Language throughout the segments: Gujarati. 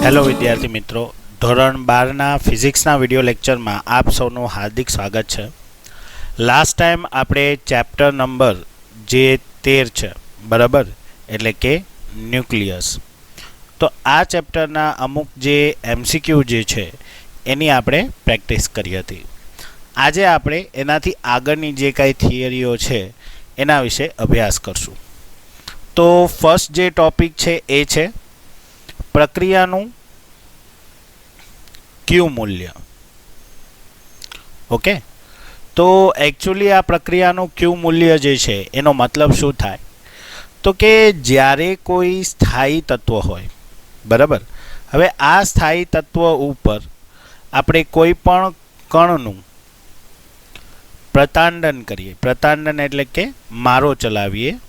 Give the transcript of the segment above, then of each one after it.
હેલો વિદ્યાર્થી મિત્રો, ધોરણ 12ના ફિઝિક્સના વિડિયો લેક્ચરમાં આપ સૌનું હાર્દિક સ્વાગત છે. લાસ્ટ ટાઈમ આપણે ચેપ્ટર નંબર જે 13 છે બરાબર, એટલે કે ન્યુક્લિયસ. તો આ ચેપ્ટરના અમુક જે MCQ જે છે એની આપણે પ્રેક્ટિસ કરી હતી. આજે આપણે એનાથી આગળની જે કાંઈ થિયરીઓ છે એના વિશે અભ્યાસ કરશું. તો ફર્સ્ટ જે ટોપિક છે એ છે પ્રક્રિયાનું ક્યુ મૂલ્ય. ઓકે, તો એકચ્યુઅલી આ પ્રક્રિયાનું ક્યુ મૂલ્ય જે છે એનો મતલબ શું થાય? તો કે જ્યારે કોઈ સ્થાયી તત્વ હોય બરાબર, હવે આ સ્થાયી તત્વ ઉપર આપણે કોઈ પણ કણનું પ્રતાંડન કરીએ, પ્રતાંડન એટલે કે મારો ચલાવીએ,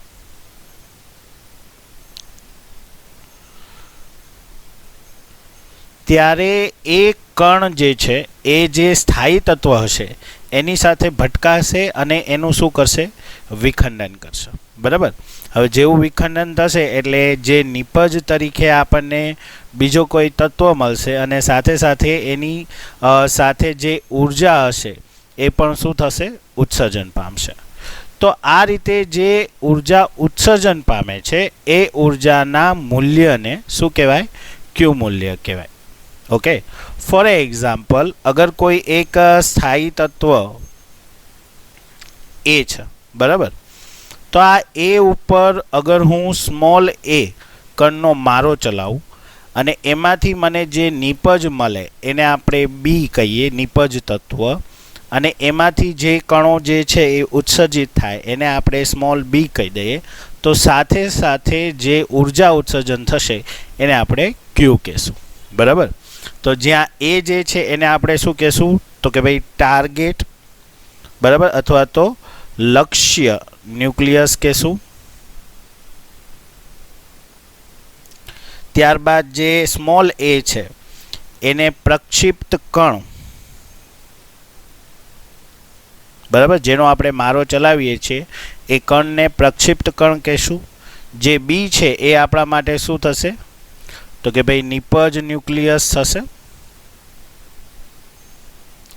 ત્યારે એ કણ જે છે એ જે સ્થાયી તત્વ હશે એની સાથે ભટકાશે અને એનું શું કરશે? વિખંડન કરશે બરાબર. હવે જેવું વિખંડન થશે એટલે જે નિપજ તરીકે આપણને બીજો કોઈ તત્વ મળશે અને સાથે સાથે એની સાથે જે ઉર્જા હશે એ પણ શું થશે? ઉત્સર્જન પામશે. તો આ રીતે જે ઉર્જા ઉત્સર્જન પામે છે એ ઉર્જાના મૂલ્યને શું કહેવાય? ક્યુ મૂલ્ય કહેવાય. ઓકે, ફોર એક્ઝામ્પલ, અગર કોઈ એક સ્થાયી તત્વ એ છે બરાબર, તો આ એ ઉપર અગર હું સ્મોલ એ કણનો મારો ચલાવું અને એમાંથી મને જે નિપજ મળે એને આપણે બી કહીએ, નિપજ તત્વ, અને એમાંથી જે કણો જે છે એ ઉત્સર્જિત થાય એને આપણે સ્મોલ બી કહી દઈએ, તો સાથે સાથે જે ઉર્જા ઉત્સર્જન થશે એને આપણે ક્યુ કહેશું બરાબર. તો જ્યાં એ જે છે એને આપણે શું કહેશું? તો કે ભાઈ ટાર્ગેટ બરાબર, અથવા તો લક્ષ્ય ન્યુક્લિયસ કહેશું. ત્યારબાદ જે સ્મોલ એ છે એને પ્રક્ષિપ્ત કણ બરાબર, જેનો આપણે મારો ચલાવીએ છીએ એ કણને પ્રક્ષિપ્ત કણ કહેશું. જે બી છે એ આપણા માટે શું થશે? તો કે ભાઈ નિપજ ન્યુક્લિયસ થશે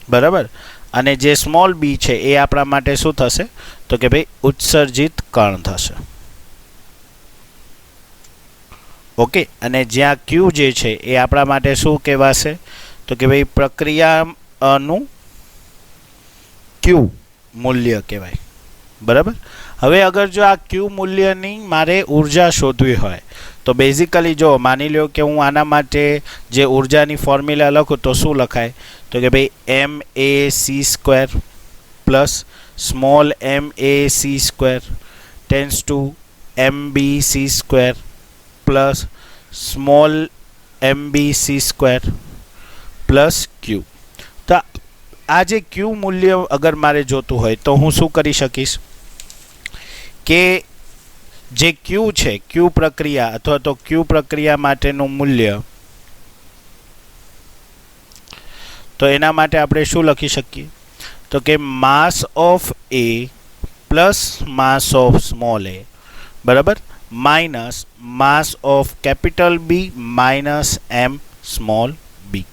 બરાબર. અને જે સ્મોલ બી છે એ આપણા માટે શું થશે? તો કે ભાઈ ઉત્સર્જિત કણ થશે. ઓકે, અને જ્યાં ક્યુ જે છે એ આપણા માટે શું કહેવાશે? તો કે ભાઈ પ્રક્રિયાનું ક્યુ મૂલ્ય કહેવાય બરાબર. હવે અગર જો આ ક્યુ મૂલ્યની મારે ઉર્જા શોધવી હોય તો બેઝિકલી જો માની લો કે હું આના માટે જે ઉર્જાની ફોર્મ્યુલા લખું તો શું લખાય? તો કે ભાઈ MAC² plus small MAC² tends to MBC² plus small MBC² plus Q. તો આ જે ક્યુ મૂલ્ય અગર મારે જોતું હોય તો હું શું કરી શકીશ કે જે ક્યુ છે, ક્યુ પ્રક્રિયા અથવા તો ક્યુ પ્રક્રિયા માટેનું મૂલ્ય, તો એના માટે આપણે શું લખી શકીએ? તો કે mass of A plus mass of small A બરાબર, minus mass of capital B minus M small B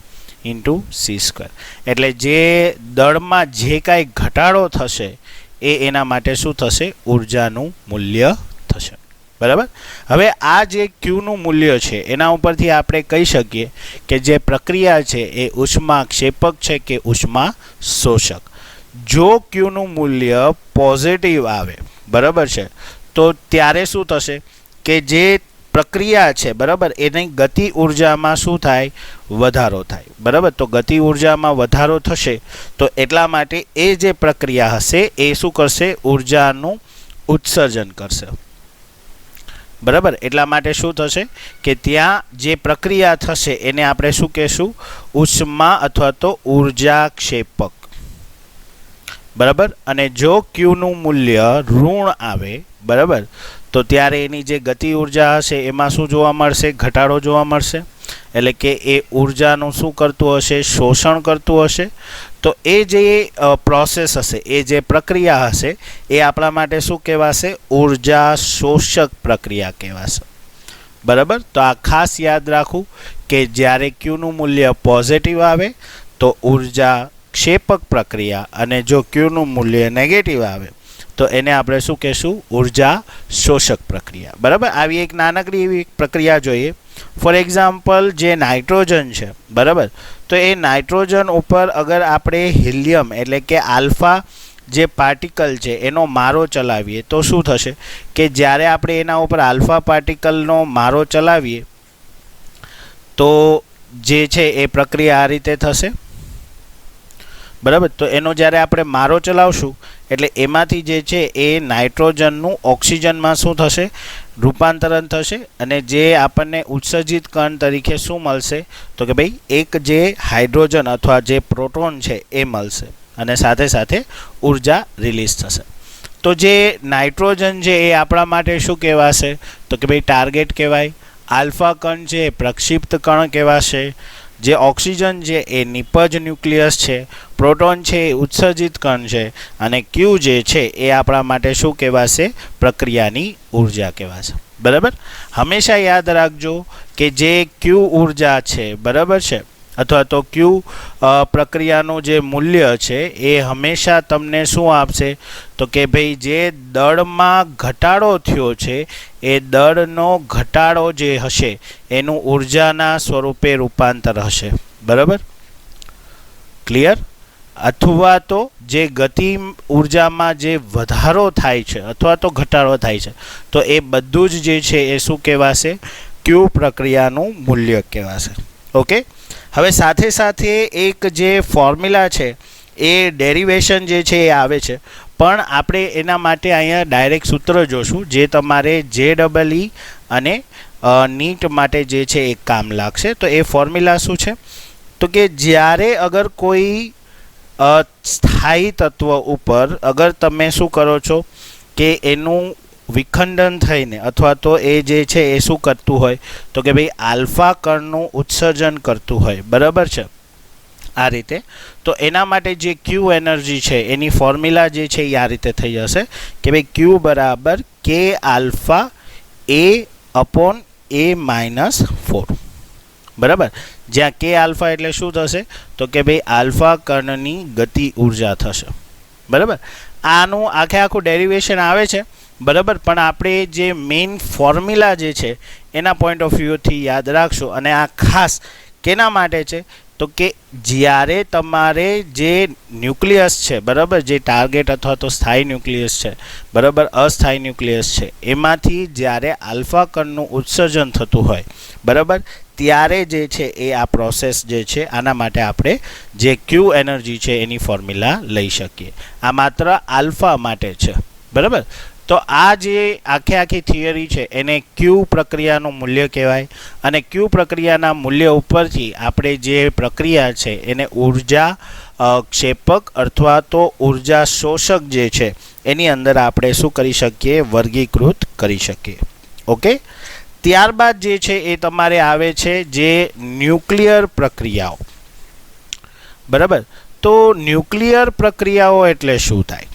into C². એટલે જે દળમાં જે કાંઈ ઘટાડો થશે એ એના માટે શું થશે? ઉર્જાનું મૂલ્ય થશે બરાબર. હવે આ જે ક્યુનું મૂલ્ય છે એના ઉપરથી આપણે કહી શકીએ કે જે પ્રક્રિયા છે એ ઉષ્માક્ષેપક છે કે ઉષ્મા શોષક. જો ક્યુનું મૂલ્ય પોઝિટિવ આવે બરાબર છે તો ત્યારે શું થશે કે જે પ્રક્રિયા છે બરાબર એની ગતિ ઉર્જામાં શું થાય? વધારો થાય બરાબર. તો ગતિ ઉર્જામાં વધારો થશે તો એટલા માટે એ જે પ્રક્રિયા હશે એ શું કરશે? ઉર્જાનું ઉત્સર્જન કરશે બરાબર. એટલા માટે શું થશે કે ત્યાં જે પ્રક્રિયા થશે એને આપણે શું કહેશું? ઉષ્મા અથવા તો ઉર્જાક્ષેપક બરાબર. અને જો ક્યુનું મૂલ્ય ઋણ આવે બરાબર તો ત્યારે એની જે ગતિ ઉર્જા હશે એમાં શું જોવા મળશે? ઘટાડો જોવા મળશે. એટલે કે એ ઉર્જાનું શું કરતું હશે? શોષણ કરતું હશે. તો એ જે પ્રોસેસ હશે, એ જે પ્રક્રિયા હશે એ આપણા માટે શું કહેવાશે? ઉર્જા શોષક પ્રક્રિયા કહેવાશે બરાબર. તો આ ખાસ યાદ રાખવું કે જ્યારે ક્યુનું મૂલ્ય પોઝિટિવ આવે તો ઉર્જા ક્ષેપક પ્રક્રિયા, અને જો ક્યુનું મૂલ્ય નેગેટિવ આવે તો એને આપણે શું કહેશું? ઉર્જા શોષક પ્રક્રિયા. બરાબર. આવી એક નાનકડી એવી પ્રક્રિયા જોઈએ. ફોર એક્ઝામ્પલ, જે નાઇટ્રોજન છે, બરાબર, તો એ નાઇટ્રોજન ઉપર અગર આપણે હિલિયમ એટલે કે આલ્ફા જે પાર્ટિકલ છે એનો મારો ચલાવીએ તો શું થશે કે જ્યારે આપણે એના ઉપર આલ્ફા પાર્ટિકલનો મારો ચલાવીએ તો જે છે એ પ્રક્રિયા આ રીતે થશે. બરાબર. તો એનો જ્યારે આપણે મારો ચલાવશું એટલે એમાંથી જે છે એ નાઇટ્રોજનનું ઓક્સિજનમાં શું થશે? રૂપાંતરણ થશે, અને જે આપણને ઉત્સર્જિત કણ તરીકે શું મળશે? તો કે ભાઈ એક જે હાઇડ્રોજન અથવા જે પ્રોટોન છે એ મળશે, અને સાથે સાથે ઉર્જા રિલીઝ થશે. તો જે નાઇટ્રોજન છે એ આપણા માટે શું કહેવાશે? તો કે ભાઈ ટાર્ગેટ કહેવાય. આલ્ફા કણ છે એ પ્રક્ષિપ્ત કણ કહેવાશે. જે ઓક્સિજન છે એ નિપજ ન્યુક્લિયસ છે. પ્રોટોન છે એ ઉત્સર્જિત કણ છે, અને ક્યુ જે છે એ આપણા માટે શું કહેવાશે? પ્રક્રિયાની ઉર્જા કહેવાશે. બરાબર. હંમેશા યાદ રાખજો કે જે ક્યુ ઉર્જા છે, બરાબર છે, અથવા તો ક્યુ પ્રક્રિયાનું જે મૂલ્ય છે એ હંમેશા તમને શું આપશે? તો કે ભાઈ જે દળમાં ઘટાડો થયો છે એ દળનો ઘટાડો જે હશે એનું ઉર્જાના સ્વરૂપે રૂપાંતર હશે. બરાબર. ક્લિયર? અથવા તો જે ગતિ ઉર્જામાં જે વધારો થાય છે અથવા તો ઘટાડો થાય છે તો એ બધું જ જે છે એ શું કહેવાશે? ક્યુ પ્રક્રિયાનું મૂલ્ય કહેવાશે. ઓકે. હવે સાથે સાથે એક જે ફોર્મ્યુલા છે એ ડેરિવેશન જે છે એ આવે છે, પણ આપણે એના માટે અહીંયા ડાયરેક્ટ સૂત્ર જોશું જે તમારે JEE અને નીટ માટે જે છે એ કામ લાગશે. તો એ ફોર્મ્યુલા શું છે? તો કે જ્યારે અગર કોઈ સ્થાયી તત્વ ઉપર અગર તમે શું કરો છો કે એનું વિખંડન થઈને અથવા તો એ જે છે એ શું કરતું હોય? તો કે ભાઈ આલ્ફા કણનું ઉત્સર્જન કરતું હોય. બરાબર છે. આ રીતે. તો એના માટે જે ક્યુ એનર્જી છે એની ફોર્મ્યુલા જે છે એ આ રીતે થઈ જશે કે ભાઈ ક્યુ બરાબર કે આલ્ફા A/A-4. બરાબર. જ્યાં કે આલ્ફા એટલે શું થશે? તો કે ભાઈ આલ્ફા કણની ગતિ ઉર્જા થશે. બરાબર. આનું આખું ડેરિવેશન આવે છે. બરાબર. પણ આપણે જે મેઇન ફોર્મ્યુલા જે છે એના પોઈન્ટ ઓફ વ્યૂથી યાદ રાખશો. અને આ ખાસ કેના માટે છે? તો કે જ્યારે તમારે જે ન્યુક્લિયસ છે, બરાબર, જે ટાર્ગેટ અથવા તો સ્થાયી ન્યુક્લિયસ છે, બરાબર, અસ્થાયી ન્યુક્લિયસ છે, એમાંથી જ્યારે આલ્ફા કણનું ઉત્સર્જન થતું હોય, બરાબર, ત્યારે જે છે એ આ પ્રોસેસ જે છે આના માટે આપણે જે ક્યુ એનર્જી છે એની ફોર્મ્યુલા લઈ શકીએ. આ માત્ર આલ્ફા માટે છે. બરાબર. તો આ જે આખી થિયરી છે એને ક્યુ પ્રક્રિયાનું મૂલ્ય કહેવાય, અને ક્યુ પ્રક્રિયાના મૂલ્ય ઉપરથી આપણે જે પ્રક્રિયા છે એને ઉર્જા ક્ષેપક અથવા તો ઉર્જા શોષક જે છે એની અંદર આપણે શું કરી શકીએ? વર્ગીકૃત કરી શકીએ. ઓકે. ત્યારબાદ જે છે એ તમારે આવે છે જે ન્યુક્લિયર પ્રક્રિયાઓ. બરાબર. તો ન્યુક્લિયર પ્રક્રિયાઓ એટલે શું થાય?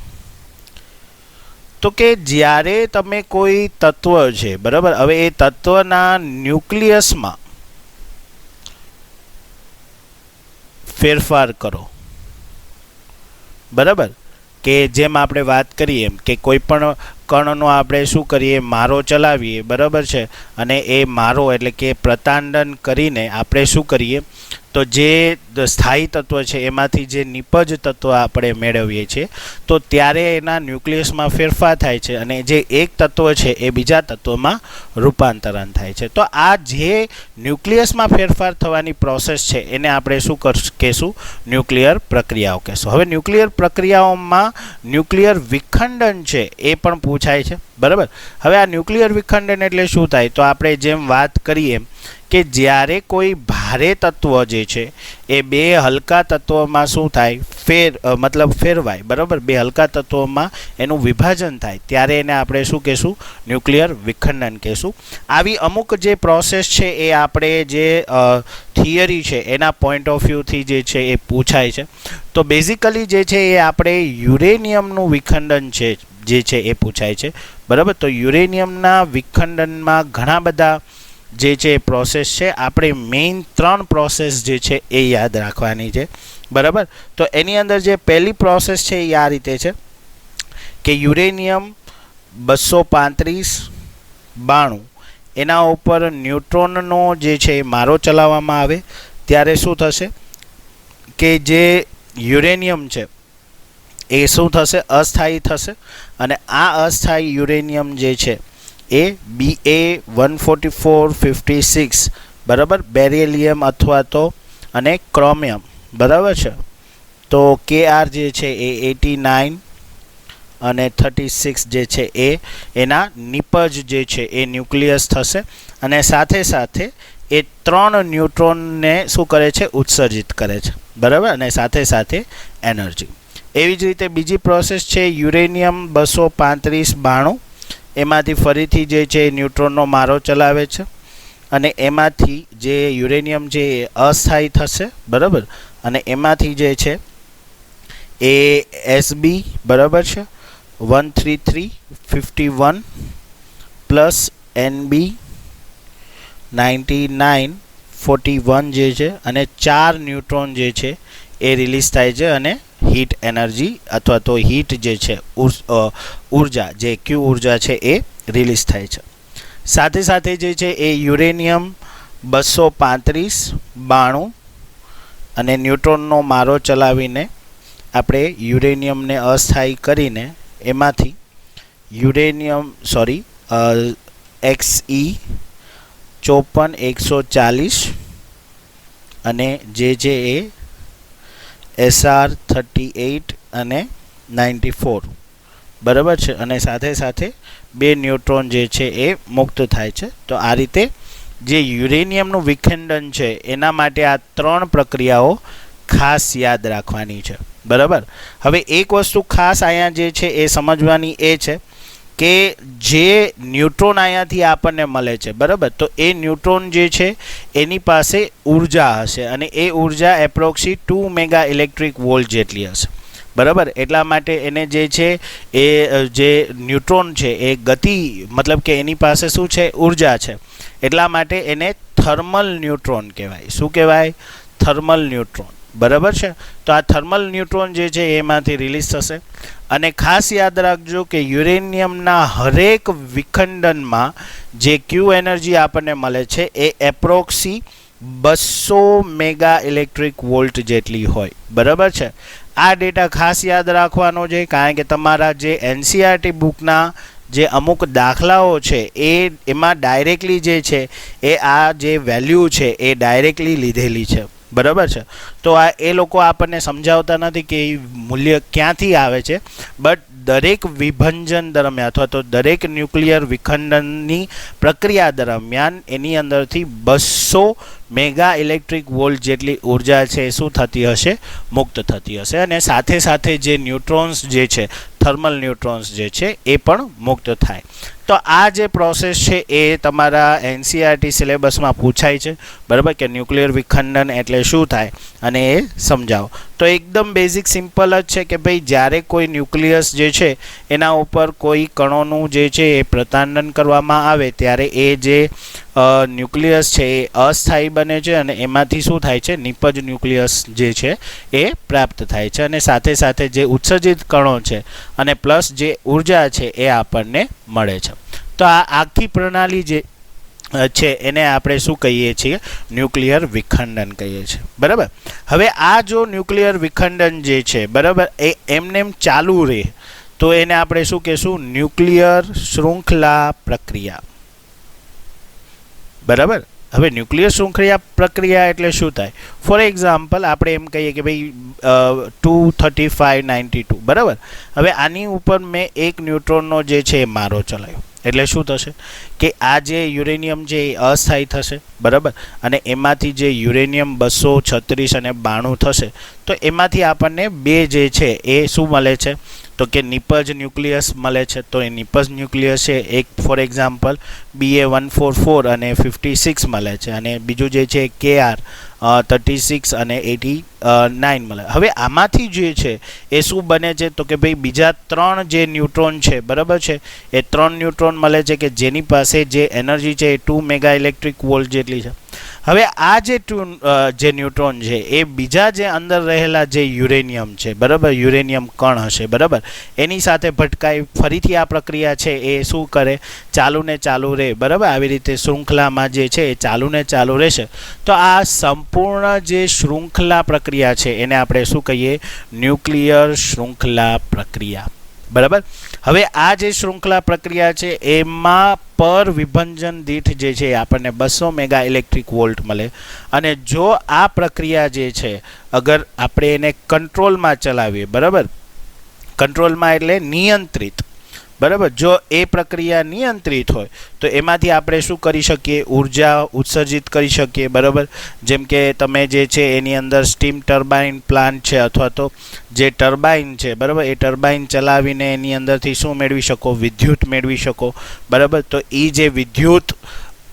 તો કે જ્યારે તમે કોઈ તત્વ છે, બરાબર, હવે એ તત્વના ન્યુક્લિયસમાં ફેરફાર કરો. બરાબર. કે જેમ આપણે વાત કરીએ એમ કે કોઈ પણ કણનો આપણે શું કરીએ? મારો ચલાવીએ. બરાબર છે. અને એ મારો એટલે કે પ્રતાંડન કરીને આપણે શું કરીએ? તો જે સ્થાયી તત્વ છે એમાંથી જે નિપજ તત્વ આપણે મેળવીએ છીએ તો ત્યારે એના ન્યુક્લિયસમાં ફેરફાર થાય છે, અને જે એક તત્વ છે એ બીજા તત્વમાં રૂપાંતરણ થાય છે. તો આ જે ન્યુક્લિયસમાં ફેરફાર થવાની પ્રોસેસ છે એને આપણે શું કહેશું? ન્યુક્લિયર પ્રક્રિયાઓ કહેશું. હવે ન્યુક્લિયર પ્રક્રિયાઓમાં ન્યુક્લિયર વિખંડન છે એ પણ પૂછાય છે. બરાબર. હવે આ ન્યુક્લિયર વિખંડન એટલે શું થાય? તો આપણે જેમ વાત કરીએ કે જ્યારે કોઈ ભારે તત્વ જે છે એ બે હલકા તત્વોમાં શું થાય? ફેરવાય. બરાબર. બે હલકા તત્વોમાં એનું વિભાજન થાય ત્યારે એને આપણે શું કહેશું? ન્યુક્લિયર વિખંડન કહેશું. આવી અમુક જે પ્રોસેસ છે એ આપણે જે થિયરી છે એના પોઈન્ટ ઓફ વ્યૂથી જે છે એ પૂછાય છે. તો બેઝિકલી જે છે એ આપણે યુરેનિયમનું વિખંડન છે જે છે એ પૂછાય છે. બરાબર. તો યુરેનિયમના વિખંડનમાં ઘણા બધા જે છે એ પ્રોસેસ છે. આપણે મેઇન 3 પ્રોસેસ જે છે એ યાદ રાખવાની છે, બરાબર. તો એની અંદર જે પહેલી પ્રોસેસ છે એ આ રીતે છે કે યુરેનિયમ 235-92 એના ઉપર ન્યુટ્રોનનો જે છે એ મારો ચલાવવામાં આવે ત્યારે શું થશે કે જે યુરેનિયમ છે એ શું થશે, અસ્થાયી થશે. અને આ અસ્થાયી યુરેનિયમ જે છે એ Ba14456 બરાબર, બેરિલિયમ અથવા તો અને ક્રોમિયમ, બરાબર છે. તો Kr જે છે એ 89 અને 36 જે છે એ એના નિપજ જે છે એ ન્યુક્લિયસ થશે. અને સાથે સાથે એ 3 ન્યુટ્રોનને શું કરે છે, ઉત્સર્જિત કરે છે, બરાબર. અને સાથે સાથે એનર્જી. એવી જ રીતે બીજી પ્રોસેસ છે યુરેનિયમ 235-92 એમાંથી ફરીથી જે છે ન્યુટ્રોનનો મારો ચલાવે છે અને એમાંથી જે યુરેનિયમ છે એ અસ્થાયી થશે, બરાબર. અને એમાંથી જે છે એ Sb બરાબર છે 13351 પ્લસ Nb 9941 જે છે અને 4 ન્યુટ્રોન જે છે એ રિલીઝ થાય છે અને હીટ એનર્જી અથવા તો હીટ જે છે ઉર્જા જે ક્યુ ઉર્જા છે એ રિલીઝ થાય છે. સાથે સાથે જે છે એ યુરેનિયમ 235-92 અને ન્યુટ્રોનનો મારો ચલાવીને આપણે યુરેનિયમને અસ્થાયી કરીને એમાંથી યુરેનિયમ Xe 54 140 અને જે છે એ Sr 38 અને 94 બરાબર છે. અને સાથે સાથે 2 ન્યુટ્રોન જે છે એ મુક્ત થાય છે. તો આ રીતે જે યુરેનિયમનું વિખંડન છે એના માટે આ 3 પ્રક્રિયાઓ ખાસ યાદ રાખવાની છે, બરાબર. હવે એક વસ્તુ ખાસ અહીંયા જે છે એ સમજવાની એ છે કે જે ન્યુટ્રોન અહીંયાથી આપણને મળે છે, બરાબર. તો એ ન્યુટ્રોન જે છે એની પાસે ઉર્જા હશે અને એ ઉર્જા એપ્રોક્સી 2 મેગા ઇલેક્ટ્રિક વોલ્ટ જેટલી હશે, બરાબર. એટલા માટે એને જે છે એ જે ન્યુટ્રોન છે એ ગતિ મતલબ કે એની પાસે શું છે, ઉર્જા છે. એટલા માટે એને થર્મલ ન્યુટ્રોન કહેવાય. શું કહેવાય? થર્મલ ન્યુટ્રોન, બરાબર છે. તો આ થર્મલ ન્યુટ્રોન જે છે એમાંથી રિલીઝ થશે. અને ખાસ યાદ રાખજો કે યુરેનિયમના હરેક વિખંડનમાં જે ક્યુ એનર્જી આપણને મળે છે એ એપ્રોક્સી 200 મેગા ઇલેક્ટ્રિક વોલ્ટ જેટલી હોય, બરાબર છે. આ ડેટા ખાસ યાદ રાખવાનો છે કારણ કે તમારા જે NCERT બુકના જે અમુક દાખલાઓ છે એમાં ડાયરેક્ટલી જે છે એ આ જે વેલ્યુ છે એ ડાયરેક્ટલી લીધેલી છે, બરાબર છે. તો આ એ લોકો આપણને સમજાવતા નથી કે એ મૂલ્ય ક્યાંથી આવે છે, બટ દરેક વિભંજન દરમિયાન અથવા તો દરેક ન્યુક્લિયર વિખંડનની પ્રક્રિયા દરમિયાન એની અંદરથી 200 મેગા ઇલેક્ટ્રિક વોલ્ટ જેટલી ઉર્જા છે શું થતી હશે, મુક્ત થતી હશે. અને સાથે સાથે જે ન્યુટ્રોન્સ જે છે થર્મલ ન્યુટ્રોન્સ જે છે એ પણ મુક્ત થાય. તો આ જે પ્રોસેસ છે એ તમારા NCERT સિલેબસમાં પૂછાય છે, બરાબર, કે ન્યુક્લિયર વિખંડન એટલે શું થાય અને એ સમજાવો. તો એકદમ બેઝિક સિમ્પલ જ છે કે ભાઈ જ્યારે કોઈ ન્યુક્લિયસ જે છે એના ઉપર કોઈ કણોનું જે છે એ પ્રતાંડન કરવામાં આવે ત્યારે એ જે ન્યુક્લિયસ છે એ અસ્થાયી બને છે અને એમાંથી શું થાય છે, નિપજ ન્યુક્લિયસ જે છે એ પ્રાપ્ત થાય છે. અને સાથે સાથે જે ઉત્સર્જિત કણો છે અને પ્લસ જે ઉર્જા છે એ આપણને મળે છે. તો આ આખી પ્રણાલી જે છે એને આપણે શું કહીએ છીએ, ન્યુક્લિયર વિખંડન કહીએ છીએ, બરાબર. હવે આ જો ન્યુક્લિયર વિખંડન જે છે, બરાબર, એ એમને ચાલુ રહે તો એને આપણે શું કહેશું, ન્યુક્લિયર શૃંખલા પ્રક્રિયા, બરાબર. હવે ન્યુક્લિયર શૃંખલા પ્રક્રિયા એટલે શું થાય? ફોર એક્ઝામ્પલ આપણે એમ કહીએ કે ભાઈ 23592, બરાબર. હવે આની ઉપર મેં એક ન્યુટ્રોનનો જે છે એ મારો ચલાવ્યો એટલે શું થશે કે આ જે યુરેનિયમ છે એ અસ્થાયી થશે, બરાબર. અને એમાંથી જે યુરેનિયમ 236 અને 92 થશે તો એમાંથી આપણને 2 જે છે એ શું મળે છે, તો કે નિપજ ન્યુક્લિયસ મળે છે. તો એ નિપજ ન્યુક્લિયસ છે એક ફોર એક્ઝામ્પલ BA144 અને 56 મળે છે, અને બીજું જે છે KR 36 અને 89 મળે. હવે આમાંથી જે છે એ શું બને છે તો કે ભાઈ બીજા 3 જે ન્યુટ્રોન છે, બરાબર છે, એ 3 ન્યુટ્રોન મળે છે કે જેની પાસે જે એનર્જી છે એ 2 મેગા ઇલેક્ટ્રિક વોલ્ટ જેટલી છે. હવે આ જે ન્યુટ્રોન છે એ બીજા જે અંદર રહેલા જે યુરેનિયમ છે, બરાબર, યુરેનિયમ કણ હશે, બરાબર, એની સાથે ભટકાઈ ફરીથી આ પ્રક્રિયા છે એ શું કરે, ચાલુ ને ચાલુ રહે, બરાબર. આવી રીતે શૃંખલામાં જે છે એ ચાલુ ને ચાલુ રહેશે. તો આ સંપૂર્ણ જે શૃંખલા પ્રક્રિયા છે એને આપણે શું કહીએ, ન્યુક્લિયર શૃંખલા પ્રક્રિયા, બરાબર. હવે આ જે શૃંખલા પ્રક્રિયા છે એમાં પર વિભંજન દીઠ જે છે આપણને 200 મેગા ઇલેક્ટ્રિક વોલ્ટ મળે, અને જો આ પ્રક્રિયા જે છે અગર આપણે એને કંટ્રોલમાં ચલાવીએ, બરાબર, કંટ્રોલમાં એટલે નિયંત્રિત, બરાબર, જો એ પ્રક્રિયા નિયંત્રિત હોય તો એમાંથી આપણે શું કરી શકીએ, ઉર્જા ઉત્સર્જિત કરી શકીએ, બરાબર. જેમ કે તમે જે છે એની અંદર સ્ટીમ ટર્બાઇન પ્લાન્ટ છે અથવા તો જે ટર્બાઇન છે, બરાબર, એ ટર્બાઇન ચલાવીને એની અંદરથી શું મેળવી શકો, વિદ્યુત મેળવી શકો, બરાબર. તો એ જે વિદ્યુત,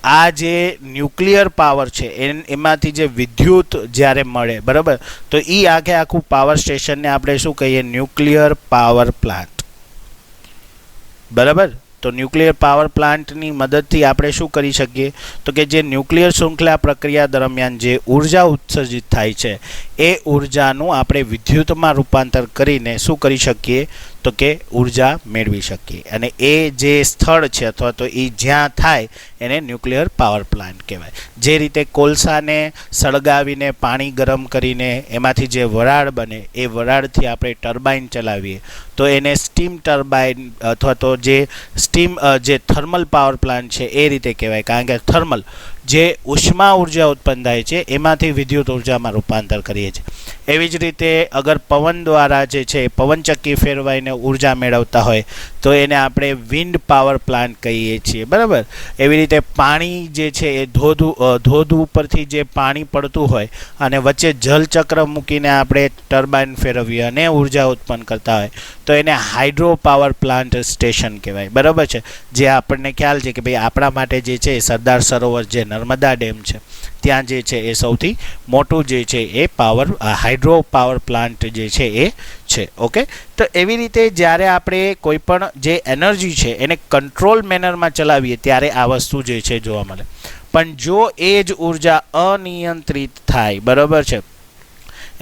આ જે ન્યુક્લિયર પાવર છે એમાંથી જે વિદ્યુત જ્યારે મળે, બરાબર, તો એ આખું પાવર સ્ટેશનને આપણે શું કહીએ, ન્યુક્લિયર પાવર પ્લાન્ટ, બરાબર. તો ન્યુક્લિયર પાવર પ્લાન્ટની મદદથી આપણે શું કરી શકીએ તો કે જે ન્યુક્લિયર શૃંખલા પ્રક્રિયા દરમિયાન જે ઉર્જા ઉત્સર્જિત થાય છે એ ઉર્જાનું આપણે વિદ્યુતમાં રૂપાંતર કરીને શું કરી શકીએ તો કે ઉર્જા મેળવી શકીએ. અને એ જે સ્થળ છે અથવા તો એ જ્યાં થાય એને ન્યુક્લિયર પાવર પ્લાન્ટ કહેવાય. જે રીતે કોલસાને સળગાવીને પાણી ગરમ કરીને એમાંથી જે વરાળ બને એ વરાળથી આપણે ટર્બાઇન ચલાવીએ તો એને સ્ટીમ ટર્બાઇન અથવા તો જે સ્ટીમ જે થર્મલ પાવર પ્લાન્ટ છે એ રીતે કહેવાય. કારણ કે થર્મલ જે ઉષ્મા ઉર્જા ઉત્પન્ન થાય છે એમાંથી વિદ્યુત ઉર્જામાં રૂપાંતર કરીએ છીએ. એવી જ રીતે અગર પવન દ્વારા જે છે પવનચક્કી ફેરવાઈને ઉર્જા મેળવતા હોય તો એને આપણે વિન્ડ પાવર પ્લાન્ટ કહીએ છીએ, બરાબર. એવી રીતે પાણી જે છે એ ધોધ ઉપરથી જે પાણી પડતું હોય અને વચ્ચે જલચક્ર મૂકીને આપણે ટર્બાઇન ફેરવીએ અને ઉર્જા ઉત્પન્ન કરતા હોય તો એને હાઇડ્રો પાવર પ્લાન્ટ સ્ટેશન કહેવાય, બરાબર છે. જે આપણને ખ્યાલ છે કે ભાઈ આપણા માટે જે છે સરદાર સરોવર જે નર્મદા ડેમ છે ત્યાં જે છે એ સૌથી મોટું જે છે એ હાઇડ્રો પાવર પ્લાન્ટ જે છે એ છે. ઓકે, તો એવી રીતે જ્યારે આપણે કોઈ પણ જે એનર્જી છે એને કંટ્રોલ મેનરમાં ચલાવીએ ત્યારે આ વસ્તુ જે છે જોવા મળે. પણ જો એ જ ઉર્જા અનિયંત્રિત થાય, બરાબર છે,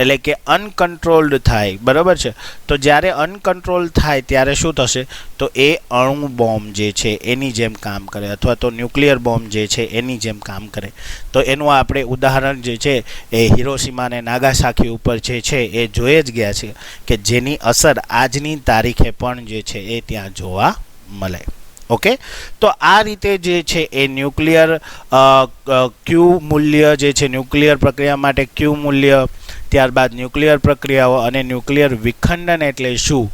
એટલે કે અનકન્ટ્રોલ્ડ થાય, બરાબર છે, તો જ્યારે અનકન્ટ્રોલ થાય ત્યારે શું થશે તો એ અણુ બોમ્બ જે છે એની જેમ કામ કરે અથવા તો ન્યુક્લિયર બોમ્બ જે છે એની જેમ કામ કરે. તો એનું આપણે ઉદાહરણ જે છે એ હિરોશિમા અને નાગાસાકી ઉપર જે છે એ જોઈ જ ગયા છે કે જેની અસર આજની તારીખે પણ જે છે એ ત્યાં જોવા મળે. ઓકે, તો આ રીતે જે છે એ ન્યુક્લિયર ક્યુ મૂલ્ય જે છે ન્યુક્લિયર પ્રક્રિયા માટે ક્યુ મૂલ્ય, ત્યારબાદ ન્યુક્લિયર પ્રક્રિયાઓ અને ન્યુક્લિયર વિખંડન એટલે શું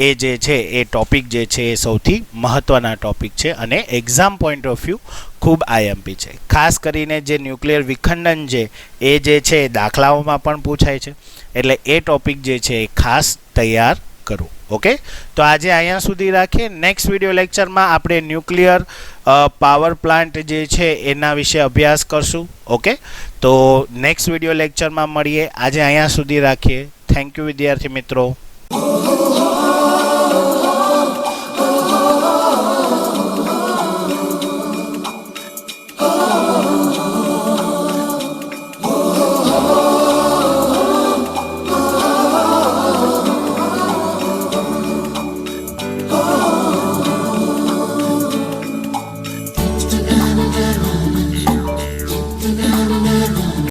એ જે છે એ ટોપિક જે છે એ સૌથી મહત્ત્વના ટોપિક છે અને એક્ઝામ પોઈન્ટ ઓફ વ્યૂ ખૂબ આઈએમપી છે. ખાસ કરીને જે ન્યુક્લિયર વિખંડન છે એ જે છે દાખલાઓમાં પણ પૂછાય છે, એટલે એ ટોપિક જે છે એ ખાસ તૈયાર કરવું. ઓકે, તો આજે અહીંયા સુધી રાખીએ. નેક્સ્ટ વિડીયો લેક્ચરમાં આપણે ન્યુક્લિયર પાવર પ્લાન્ટ જે છે એના વિશે અભ્યાસ કરશું. ઓકે, તો નેક્સ્ટ વિડીયો લેક્ચરમાં મળીએ. આજે અહીંયા સુધી રાખીએ. થેન્ક યુ વિદ્યાર્થી મિત્રો.